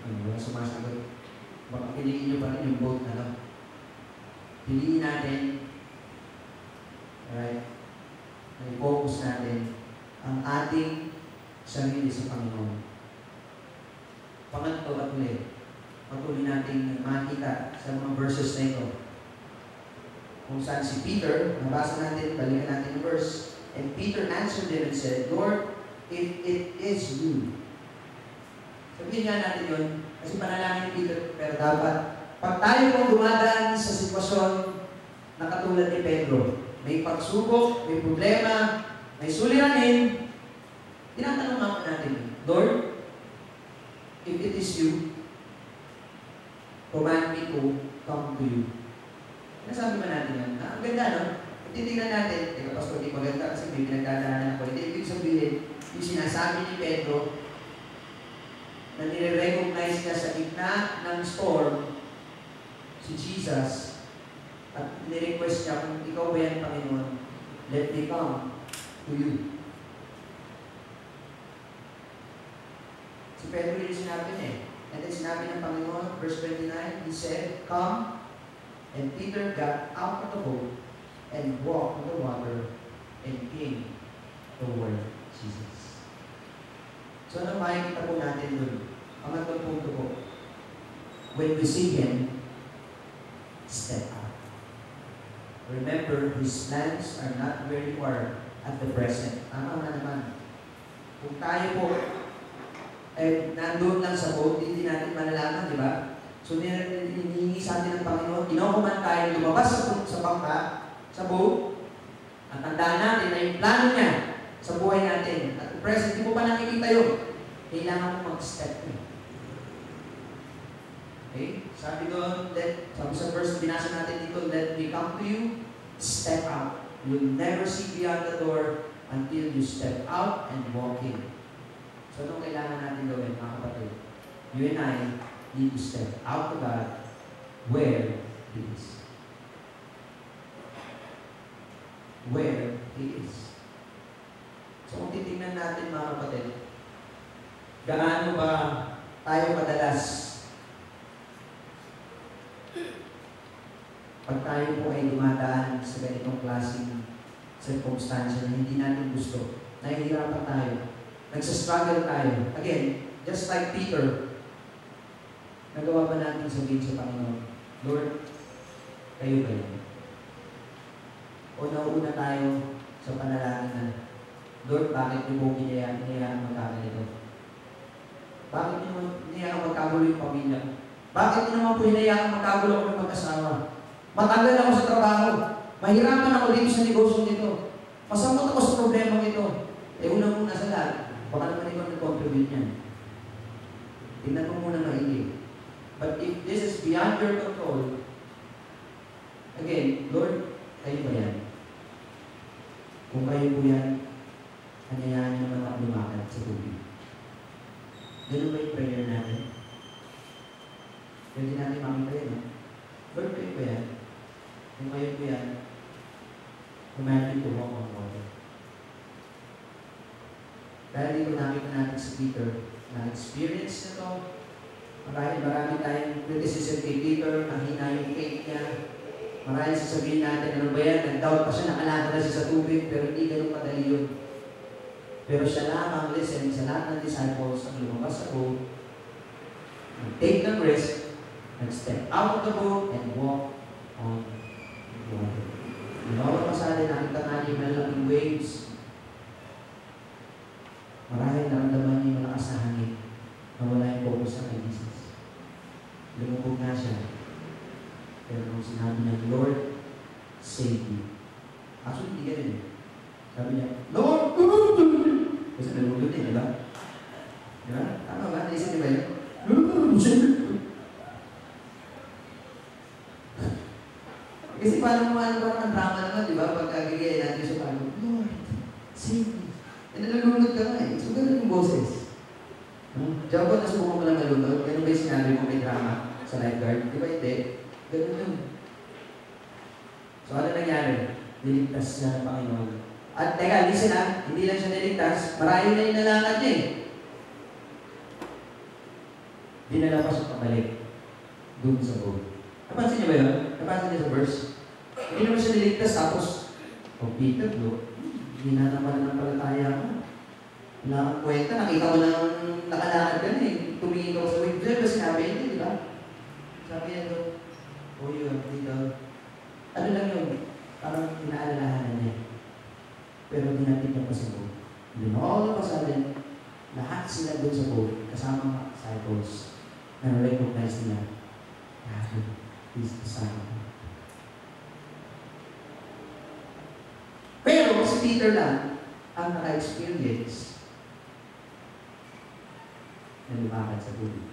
Wala sumasagot. Baka piliin nyo pa rin yung vote na lang. Piliin natin, alright, na i-focus natin ang ating sarili sa Panginoon. Pangatlo at ulit, patuloy natin makita sa mga verses na ito. Kung saan si Peter, nabasa natin, balikan natin yung verse. And Peter answered them and said, Lord, if it is you. Sabihin nga natin yun, kasi panalangin ni Peter, pero dapat, pag tayo pong dumadaan sa sitwasyon na katulad ni Pedro, may pagsubok, may problema, may suliranin, tinatanong naman natin, Lord, if it is you, command me to come to you. Nasabi ba natin yan? Ang ganda, no? Titignan natin, teka pastor, di maganda kasi may pinagdadaanan ako. Hindi ibig sabihin, yung sinasabi ni Pedro, na nire-recognize niya sa gitna ng storm, si Jesus, at nirequest niya, kung ikaw ba yan, Panginoon, let me come to you. Si Pedro yung sinabi niya eh. And then sinabi ng Panginoon, verse 29, He said, come. And Peter got out of the boat and walked on the water and came toward Jesus. So ano makikita po natin dun? Ang atong punto po, when we see Him, step out. Remember, His plans are not where you are at the present. Tama na naman. Kung tayo po, nandun lang sa boat, hindi natin malalaman, di ba? So, hinihingi sa atin ng Panginoon, kinokoman tayo lumabas sa bangka, sa boat, at tandaan natin na yung plano niya sa buhay natin. At the present, hindi mo pa nakikita yun. Kailangan mo mag-step yun. Okay? Sabi doon, sabi sa verse, binasa natin dito, let me come to you, step out. You'll never see beyond the door until you step out and walk in. So, anong kailangan natin gawin, mga kapatid? You and I need to step out to God where He is. Where He is. So, kung titignan natin, mga kapatid, gaano ba tayo madalas pag tayo po ay dumadaan sa ganitong klaseng circumstance na hindi natin gusto, nahihirapan tayo, nagsastruggle tayo. Again, just like Peter, nagawa ba natin sabihin sa Panginoon, Lord, kayo ba yan? O nauuna tayo sa panalangin na, Lord, bakit niyo po hinayaan magkaganito? Bakit niyo hinayaan magkagulo yung pamilya? Bakit niyo naman po hinayaan magkagulo ko ng mag-asawa? Matagal ako sa trabaho. Mahirapan ako dito sa negosyo nito. Masamot ako sa problema ito. Una-una sa lahat, baka naman ikaw nag-contribute niyan. Tingnan mo muna maigi. But if this is beyond your control, again, Lord, kayo ba yan? Kung kayo po yan, hanyayahan niyo naman ako lumakad sa tubig. Ganun ba yung prayer natin? Pwede natin makita yun, no? Lord, kayo ba yan? Kung kayo po yan, imagine to walk on water. Dahil dito nakita natin si Peter na experience na to, marami tayong criticism kay Peter, mahina yung faith niya. Maraming sasabihin natin, ano ba yan? Nag-doubt pa siya, nakalakad na siya sa tubig, pero hindi ganun kadali yun. Pero siya lamang, listen, sa lahat ng disciples, ang lumabas sa boat, take the risk, and step out of the boat, and walk on water. Di ba wala pasali, nakita nga niyo malaking waves. Marahil naramdaman niyo yung malakas na hangin na wala yung focus sa kay Jesus. Lumubog na siya. Pero nung sinabi niya, Lord, boses. Diyan ko, nasubukan mo lang malunod. Ganun ba yung sinabi mo may drama sa lifeguard? Di ba hindi? Ganun yun. So ano nangyari? Niligtas siya ng Panginoon. At teka, listen ha, hindi lang siya niligtas, marami na yung nalakad niya eh. Dinala pa siya pabalik doon sa boat. Napansin niyo ba yun? Napansin niyo sa verse? Hindi naman siya niligtas tapos, Peter, hindi na naman ng palataya mo. Wala kang kwenta, nakita mo lang nakalakad ka na eh. Tumingin ka sa wave. Diba sinabi niya, di ba? Sabi niya doon, yun, dito. Ano lang yun? Parang inaalalahanan niya. Pero dinapit niya pa sa boat. Then all of a sudden, lahat sila doon sa boat, kasama mga disciples, na recognize nila, God is the Son of God. Pero si Peter lang ang naka-experience na lumakad sa tubig.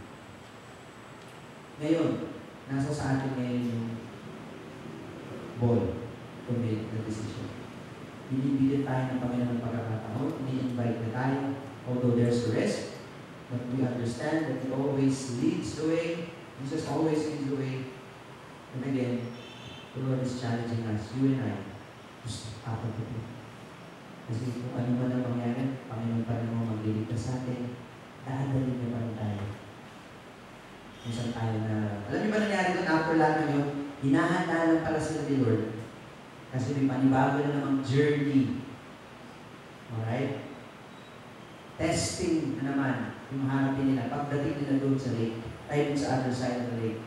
Ngayon, nasa sa atin ngayon yung ball to make the decision. Binibigyan tayo ng Panginoon ng pagkakataon, ini-invite na tayo, although there's a risk, but we understand that He always leads the way, Jesus always leads the way. And again, the Lord is challenging us, you and I, to step out of the way. Kasi kung ano man ang mangyari, Panginoon pa rin mo magliligtas sa atin, dahan-dahin niya pa rin tayo. Kung saan tayo na, alam niyo ba nangyari doon after lahat ng yun? Hinahanda lang pala sila ni Lord. Kasi may panibago na namang journey. Alright? Testing na naman yung harapin nila. Pagdating nila doon sa lake, ay doon sa other side of the lake.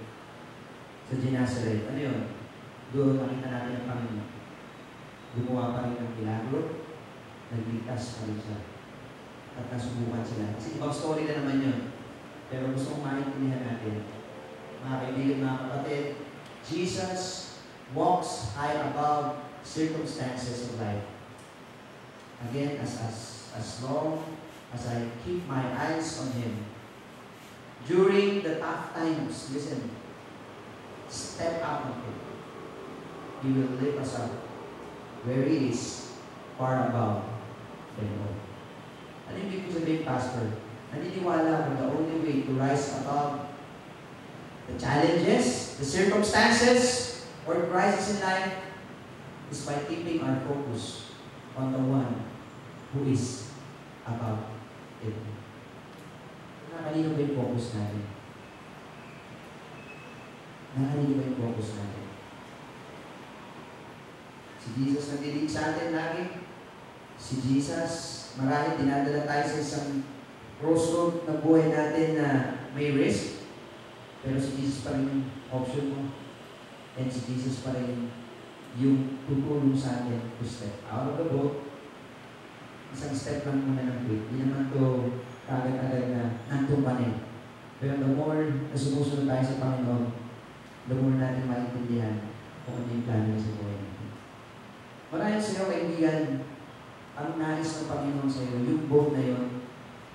Sa Gennesaret. Ano yun? Doon nakita natin ang Panginoon. Gumawa pa rin ng milagro. Nagligtas pa rin siya. At nasubukan sila. Kasi ibang story na naman yun. Pero gusto kong maintindihan natin. Mga kaibigan, mga kapatid, Jesus walks high above circumstances of life. Again, as long as I keep my eyes on Him, during the tough times, listen, step out of it. He will lift us up where He is far above them all. Ano yung ibig sabihin, Pastor? Naniniwala ko the only way to rise above the challenges, the circumstances, or crisis in life is by keeping our focus on the one who is above it. Nakanino ba yung focus natin? Nakanino ba yung focus natin? Si Jesus nagdidig sa atin lagi. Si Jesus, marahil dinadala tayo sa isang crossroad ng buhay natin na may risk. Pero si Jesus pa rin yung option mo. And si Jesus pa rin yung tutulong sa atin to step out of the boat. Isang step lang muna ng faith. Hindi naman ito kagad-agad na nandun pa rin. Pero the more na sumusunod tayo sa Panginoon, the more natin maintindihan kung ano yung plano sa buhay natin. Marahil sa iyo, kaibigan, ang nais ng Panginoon sa iyo, yung boat na yun,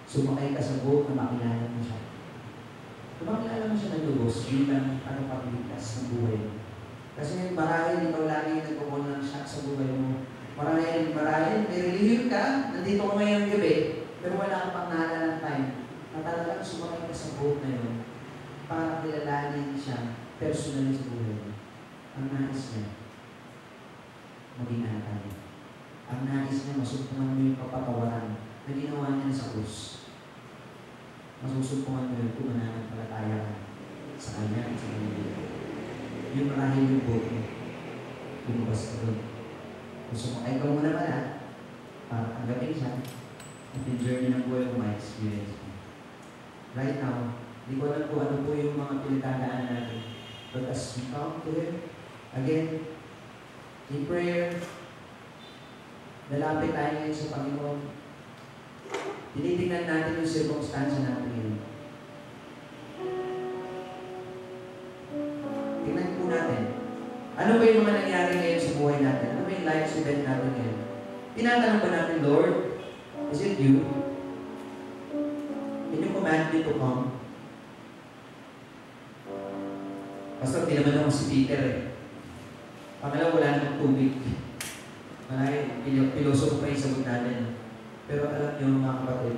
sumakay ka sa boat na makilala mo siya. Kung makilala mo siya na lubos, yun lang ang pagligtas ng buhay mo. Kasi marahil ikaw lagi nagpapon ng shock sa buhay mo. Marahil, may relief ka, nandito ka ngayong gabi, pero wala kang pang naalala ng time. Na talagang sumakay ka sa boat na yun para kilalanin siya personally sa buhay mo. Ang nais niya, maging anak tayo. Ang nais niya, masumpungan mo yung kapatawaran na ginawa niya sa krus. Masusumpungan mo yung kumananang palataya ka sa kanya at sa kanya. Yung marahil yung boat mo, lumabas ka doon. Kung sumakay ka muna pala, para tanggapin siya, at yung journey ng buhay mo ma-experience mo. Right now, hindi ko alam kung ano po yung mga pinagdadaan natin. But as we come to Him, again, in prayer, lalapit tayo ngayon sa Panginoon. Tinitingnan natin yung circumstance natin ngayon. Tingnan po natin. Ano ba yung mga nangyari ngayon sa buhay natin? Ano ba yung life event natin ngayon? Tinatanong ba natin, Lord, is it you? Can you command me to come? Basta di naman ako si Peter eh. Pangalawa, wala namang tubig. Malay, piloso ko pa yung sagot natin. Pero alam niyo mga kapatid,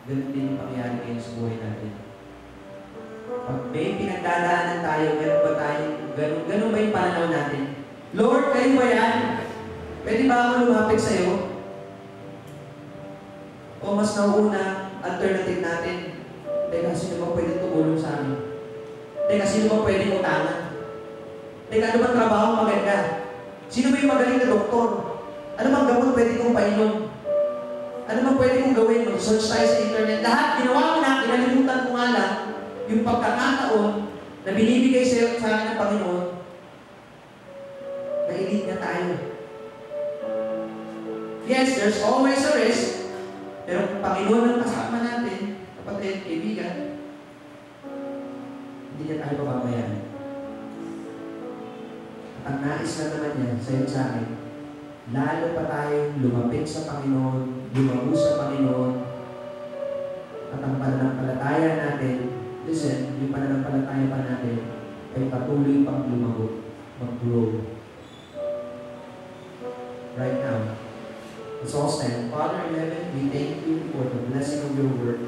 Ganun din yung pangyayari ngayon sa buhay natin. Pag may pinagdadaanan tayo, meron ba tayong, ganun ba yung pananaw natin? Lord, kayo ba yan? Pwede ba ako lumapit sa'yo? O mas nauna, alternative natin, teka, sino ba pwede tumulong sa amin? Teka, sino ba pwede utangan? Teka, ano bang trabaho maganda? Sino ba yung magaling na doktor? Ano bang gamot pwede kong painom? Ano bang pwede kong gawin? Mag-search tayo sa internet. Lahat, ginawa ko na, kinalimutan ko nga lang, yung pagkakataon na binibigay sa akin ng Panginoon, na-elite na tayo. Yes, there's always a risk, pero kung Panginoon ang kasama natin, kapatid, kaibigan, hindi niya tayo pababayaan. At ang nais na naman yan, sa'yo sa akin, lalo pa tayong lumapit sa Panginoon, lumago sa Panginoon, at ang pananampalataya natin, listen, yung pananampalataya pa natin ay patuloy pang lumago, mag-grow. Right now, let's all stand. Father in heaven, we thank you for the blessing of your word.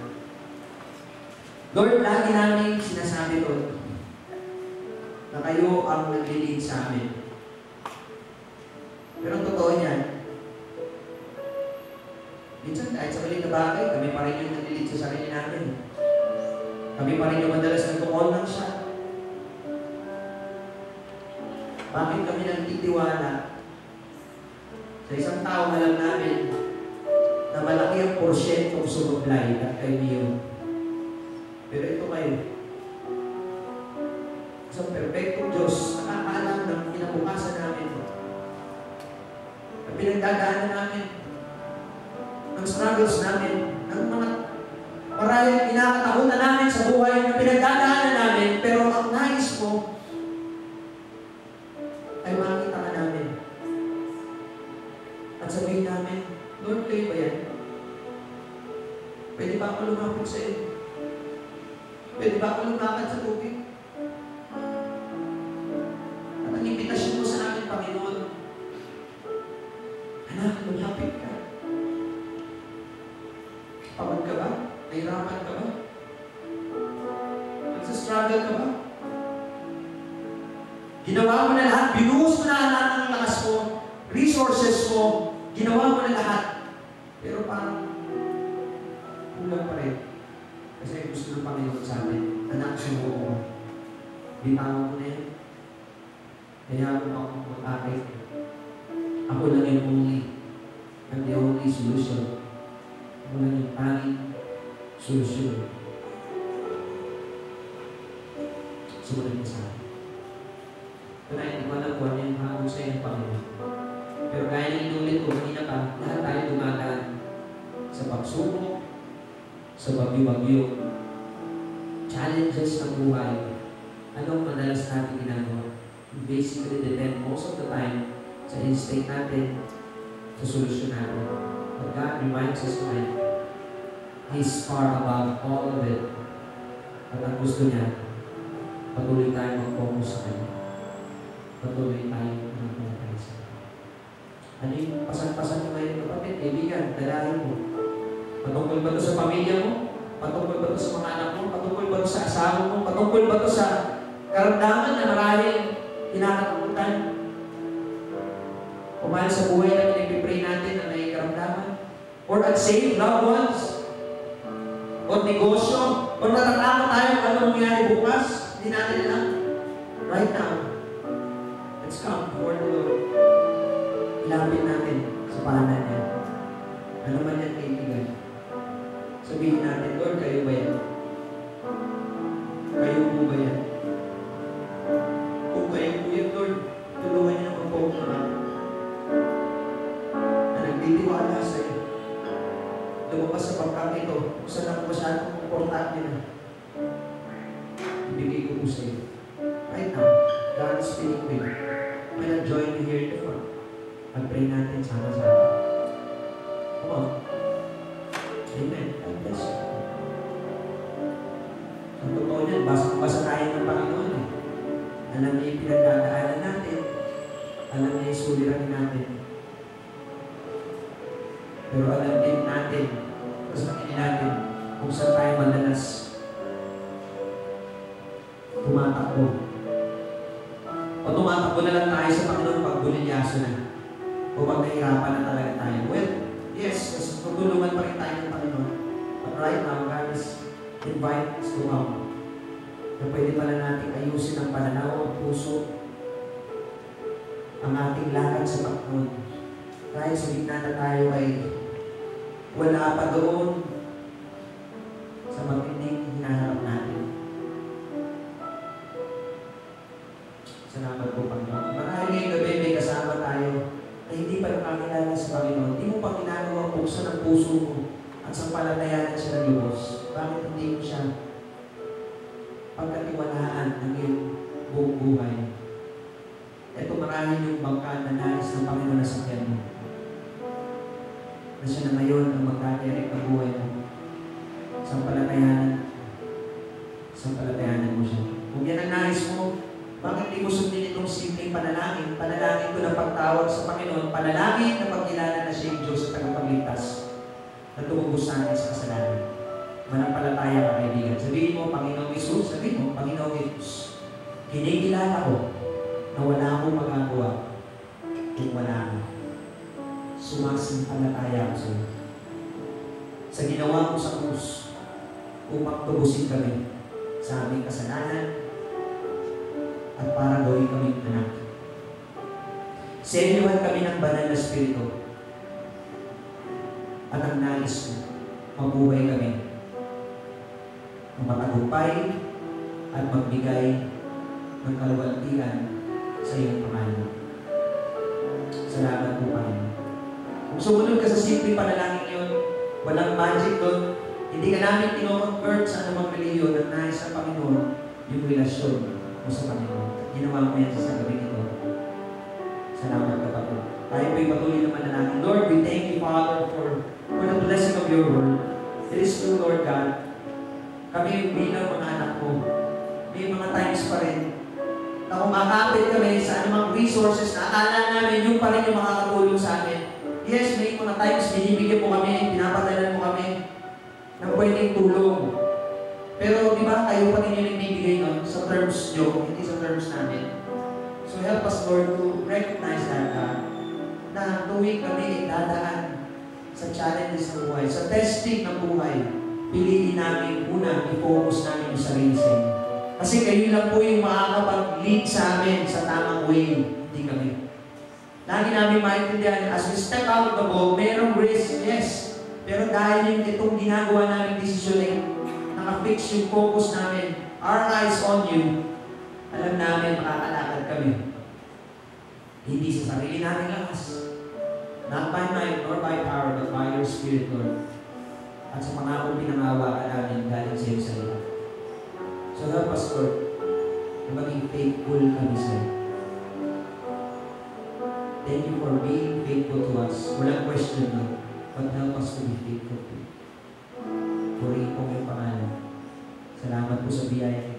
Lord, lagi namin sinasabi, Lord, na kayo ang naglilid sa amin. Pero ang totoo niyan, minsan kahit sa maliit na bagay, kami pa rin yung naglilid sa sarili natin. Kami pa rin yung madalas nagtukol ng siya. Bakit kami nagtitiwala sa isang tao na lang namin na malaki ang porsyentong sumublay at kaibiyo? Pero ito kayo, isang perfectong Diyos, nakakaalam ng kinabukasan namin, na pinagdadaanan namin, ng struggles namin, ng mga marahil kinakatakutan namin sa buhay na pinagdadaanan namin, pero ang nais mo ay makita ka namin. At sabihin namin, Lord, kayo ba yan? Pwede ba ako lumapit sa iyo? Pwede ba ako lumakad sa tubig? At ang imbitasyon mo sa amin, Panginoon, anak, lumapit ka. Pagod ka ba? Nahirapan ka ba? Nagsastruggle ka ba? Ginawa mo na lahat, binuhos mo na lahat ng lakas mo, resources mo, ginawa mo na lahat. Pero parang kulang pa rin. Kasi gusto ng Panginoon sa amin, anak, sumuko mo. Bitawan mo na yun. Kaya mo akong mag-akit. Ako lang yung only, and the only solution. Ako lang yung tanging solusyon. Sumunod mo sa akin. Kaya hindi ko alam kung ano yung hanggang sa iyo, Panginoon. Pero kaya nang inulit ko, kanina pa, lahat tayo dumadaan sa pagsubok, sa bagyo-bagyo, challenges ng buhay. Anong madalas natin ginagawa? We basically depend most of the time sa instinct natin, sa solusyon natin. But God reminds us tonight, He's far above all of it. At ang gusto niya, patuloy tayo mag-focus sa Kanya. Patuloy tayo mag-focus sa Kanya. Ano yung pasan-pasan mo ngayon, kapatid? Kaibigan, dalahin mo. Patungkol ba ito sa pamilya mo? Patungkol ba ito sa mga anak mo? Patungkol ba ito sa asawa mo? Patungkol ba ito sa karamdaman na maraming kinakatakutan? O mahal sa buhay na pinag-pray natin na may karamdaman? Or unsaved loved ones? O negosyo? O natatakot tayo kung ano mangyari bukas? Hindi natin alam. Right now, let's come before the Lord. Ilapit natin sa paanan niya. Ano man yan, kaibigan? Sabihin natin, Lord, kayo ba yan? Kayo po ba yan? Kung kayo po yan, Lord, tulungan niyo ang po na nagtitiwala sa iyo. Lumabas sa pagkang ito, kung saan ako masyadong komportable na. Ibigay ko po sa iyo. Right now, God is speaking with you. May na-join you here in the front. Mag-pray natin sama-sama. Come on. Amen. God bless you. Ang totoo niyan, basang-basa tayo ng Panginoon eh. Alam niya yung pinagdadaanan natin. Alam niya yung suliranin natin. Pero alam din natin, kasi natin, pag nahirapan na talaga tayo. Well, yes, kasi tutulungan pa rin tayo ng Panginoon. But right now, God is invite us to come. Na pwede pala natin ayusin ang pananaw at puso, ang ating lakad sa Panginoon. Kahit sa gitna na tayo ay wala pa doon sa matinding hinaharap natin. Salamat po, Panginoon. Marahil ngayong gabi may kasama tayo na hindi pa nakakilala sa Panginoon. Hindi mo pa ginagawa buksan ang puso mo at sa palatayanan siya ng lubos. Bakit hindi mo siya pagkatiwalaan ng iyong buong buhay? Ito marahil yung bangka na nais ng Panginoon na sakyan mo. Na siya na ngayon ang magkadirect ng buhay mo. Sa palatayanan mo siya. Kung yan ang nais mo, bakit di mo sundin itong simpleng panalangin? Panalangin ko na pagtawag sa Panginoon, panalangin na pagkilala na siya yung Diyos sa tagapagligtas na tumubos sa akin sa kasalanan. Manampalataya ka, kaibigan. Sabihin mo, Panginoong Isus, sabihin mo, Panginoong Isus, kinikilala ko na wala akong magagawa kung wala ka. Sumasampalataya ko sa iyo. Sa ginawa mo sa krus, upang tubusin kami sa aming kasalanan at para gawin kaming anak. Senyuhan kami ng banal na Espiritu at ang nais mo, mabuhay kami na matagumpay at magbigay ng kaluwalhatian sa iyong pangalan. Salamat po, Panginoon. Kung sumunod ka sa simple panalangin yun, walang magic doon, hindi ka namin kino-convert sa anumang reliyon na nais sa Panginoon yung relasyon mo sa Panginoon. Ginawa mo yan sa gabi nito. Salamat ka pa po. Tayo po'y patuloy na manalangin. Lord, we thank you, Father, for the blessing of your word. It is true, Lord God. Kami bilang mga anak mo, may mga times pa rin na kumakapit kami sa anumang resources na akala namin yung pa rin yung makakatulong sa amin. Yes, may mga times binibigyan mo kami, pinapadalan mo kami ng pwedeng tulong. Pero di ba, kayo pa rin yung nagbibigay nun sa terms nyo, hindi sa terms namin. So help us, Lord, to recognize that, na tuwing kami ay dadaan sa challenges ng buhay, sa testing ng buhay, piliin namin una, i-focus namin yung sarili sa inyo. Kasi kayo lang po yung makakapag-lead sa amin sa tamang way, hindi kami. Lagi namin maintindihan, as we step out of the boat, mayroong risk, yes. Pero dahil yung itong ginagawa namin desisyon ay naka-fix yung focus namin, our eyes on you, alam namin makakalakad kami. Hindi sa sarili namin lakas. Not by might nor by power, but by your Spirit, Lord. At sa pangakong pinangawa ka namin galing sa iyo sa iyo. So help us, Lord, na maging faithful kami sa iyo. Thank you for being faithful to us. Walang question, Lord. But help us to be faithful to you. Purihin po yung pangalan. Salamat po sa biyaya